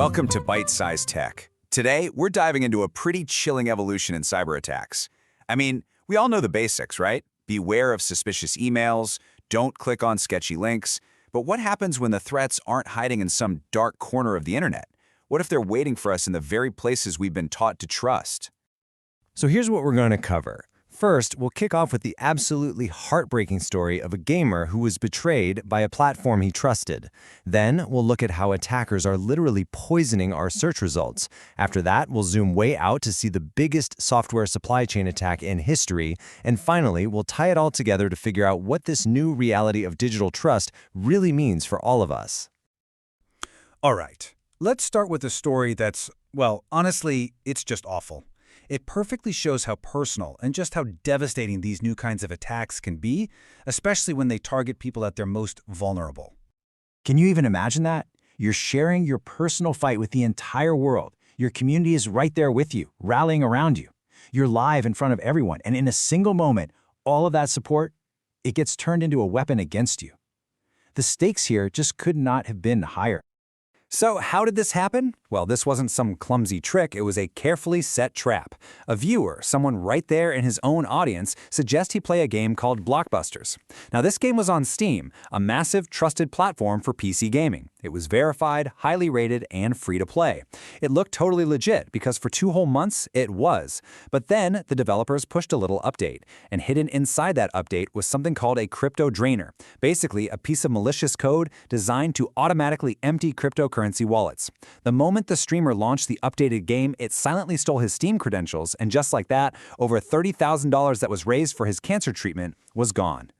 Welcome to Byte-Sized Tech. Today, we're diving into a pretty chilling evolution in cyber attacks. I mean, we all know the basics, right? Beware of suspicious emails, don't click on sketchy links. But what happens when the threats aren't hiding in some dark corner of the internet? What if they're waiting for us in the very places we've been taught to trust? So here's what we're going to cover. First, we'll kick off with the absolutely heartbreaking story of a gamer who was betrayed by a platform he trusted. Then, we'll look at how attackers are literally poisoning our search results. After that, we'll zoom way out to see the biggest software supply chain attack in history. And finally, we'll tie it all together to figure out what this new reality of digital trust really means for all of us. All right, let's start with a story that's, well, honestly, it's just awful. It perfectly shows how personal and just how devastating these new kinds of attacks can be, especially when they target people at their most vulnerable. Can you even imagine that? You're sharing your personal fight with the entire world. Your community is right there with you, rallying around you. You're live in front of everyone, and in a single moment, all of that support, it gets turned into a weapon against you. The stakes here just could not have been higher. So how did this happen? Well, this wasn't some clumsy trick, it was a carefully set trap. A viewer, someone right there in his own audience, suggests he play a game called Blockbusters. Now this game was on Steam, a massive, trusted platform for PC gaming. It was verified, highly rated, and free to play. It looked totally legit because for 2 whole months, it was. But then the developers pushed a little update, and hidden inside that update was something called a crypto drainer, basically a piece of malicious code designed to automatically empty cryptocurrency wallets. The moment the streamer launched the updated game, it silently stole his Steam credentials, and just like that, over $30,000 that was raised for his cancer treatment was gone.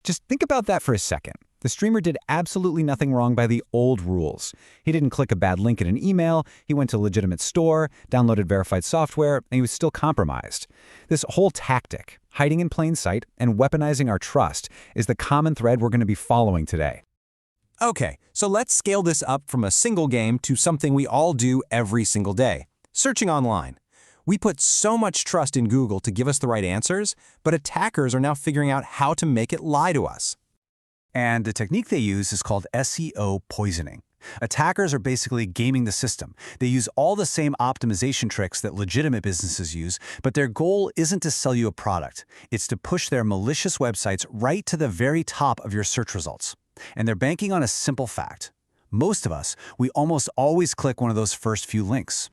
Just think about that for a second. The streamer did absolutely nothing wrong by the old rules. He didn't click a bad link in an email, he went to a legitimate store, downloaded verified software, and he was still compromised. This whole tactic, hiding in plain sight and weaponizing our trust, is the common thread we're going to be following today. Okay, so let's scale this up from a single game to something we all do every single day, searching online. We put so much trust in Google to give us the right answers, but attackers are now figuring out how to make it lie to us. And the technique they use is called SEO poisoning. Attackers are basically gaming the system. They use all the same optimization tricks that legitimate businesses use, but their goal isn't to sell you a product. It's to push their malicious websites right to the very top of your search results. And they're banking on a simple fact. Most of us, we almost always click one of those first few links.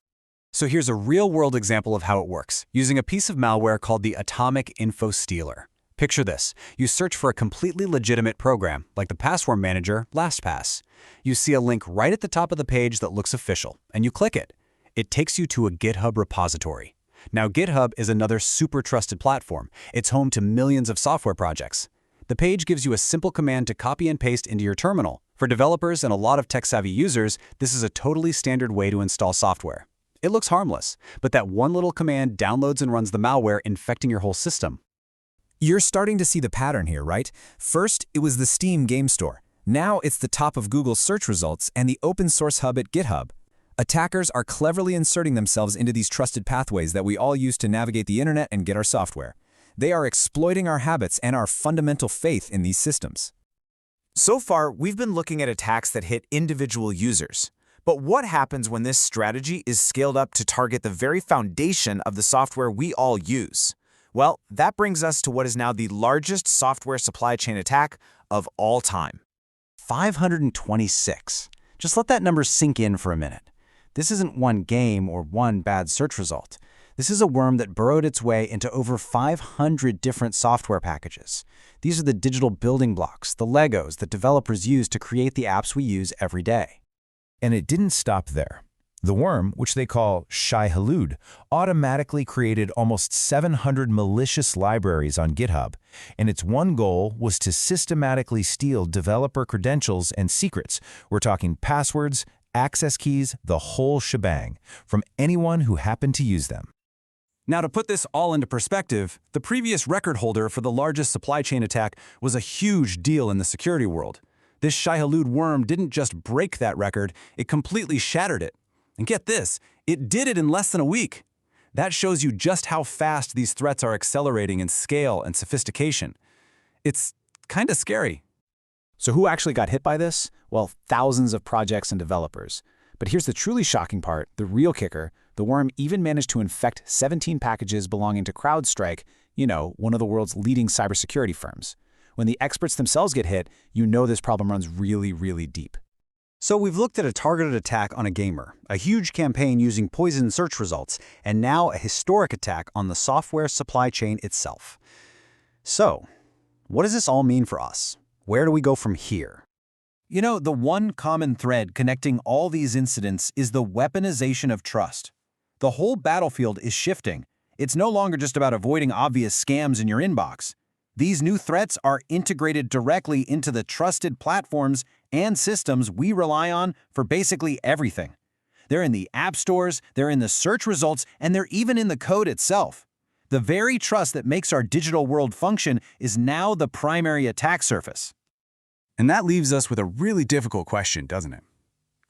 So here's a real-world example of how it works, using a piece of malware called the Atomic Info Stealer. Picture this. You search for a completely legitimate program, like the password manager, LastPass. You see a link right at the top of the page that looks official, and you click it. It takes you to a GitHub repository. Now, GitHub is another super trusted platform. It's home to millions of software projects. The page gives you a simple command to copy and paste into your terminal. For developers and a lot of tech-savvy users, this is a totally standard way to install software. It looks harmless, but that one little command downloads and runs the malware, infecting your whole system. You're starting to see the pattern here, right? First, it was the Steam game store. Now it's the top of Google's search results and the open source hub at GitHub. Attackers are cleverly inserting themselves into these trusted pathways that we all use to navigate the internet and get our software. They are exploiting our habits and our fundamental faith in these systems. So far, we've been looking at attacks that hit individual users. But what happens when this strategy is scaled up to target the very foundation of the software we all use? Well, that brings us to what is now the largest software supply chain attack of all time. 526. Just let that number sink in for a minute. This isn't one game or one bad search result. This is a worm that burrowed its way into over 500 different software packages. These are the digital building blocks, the Legos that developers use to create the apps we use every day. And it didn't stop there. The worm, which they call Shai-Hulud, automatically created almost 700 malicious libraries on GitHub, and its one goal was to systematically steal developer credentials and secrets. We're talking passwords, access keys, the whole shebang, from anyone who happened to use them. Now, to put this all into perspective, the previous record holder for the largest supply chain attack was a huge deal in the security world. This Shai-Hulud worm didn't just break that record, it completely shattered it. And get this, it did it in less than a week. That shows you just how fast these threats are accelerating in scale and sophistication. It's kind of scary. So who actually got hit by this? Well, thousands of projects and developers. But here's the truly shocking part, the real kicker. The worm even managed to infect 17 packages belonging to CrowdStrike, one of the world's leading cybersecurity firms. When the experts themselves get hit, this problem runs really, really deep. So we've looked at a targeted attack on a gamer, a huge campaign using poisoned search results, and now a historic attack on the software supply chain itself. So, what does this all mean for us? Where do we go from here? The one common thread connecting all these incidents is the weaponization of trust. The whole battlefield is shifting. It's no longer just about avoiding obvious scams in your inbox. These new threats are integrated directly into the trusted platforms and systems we rely on for basically everything. They're in the app stores, they're in the search results, and they're even in the code itself. The very trust that makes our digital world function is now the primary attack surface. And that leaves us with a really difficult question, doesn't it?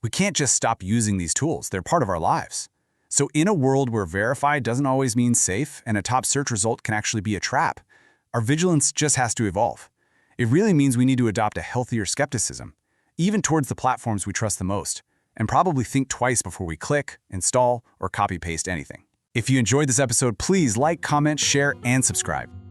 We can't just stop using these tools. They're part of our lives. So in a world where verify doesn't always mean safe and a top search result can actually be a trap, our vigilance just has to evolve. It really means we need to adopt a healthier skepticism, even towards the platforms we trust the most, and probably think twice before we click, install, or copy-paste anything. If you enjoyed this episode, please like, comment, share, and subscribe.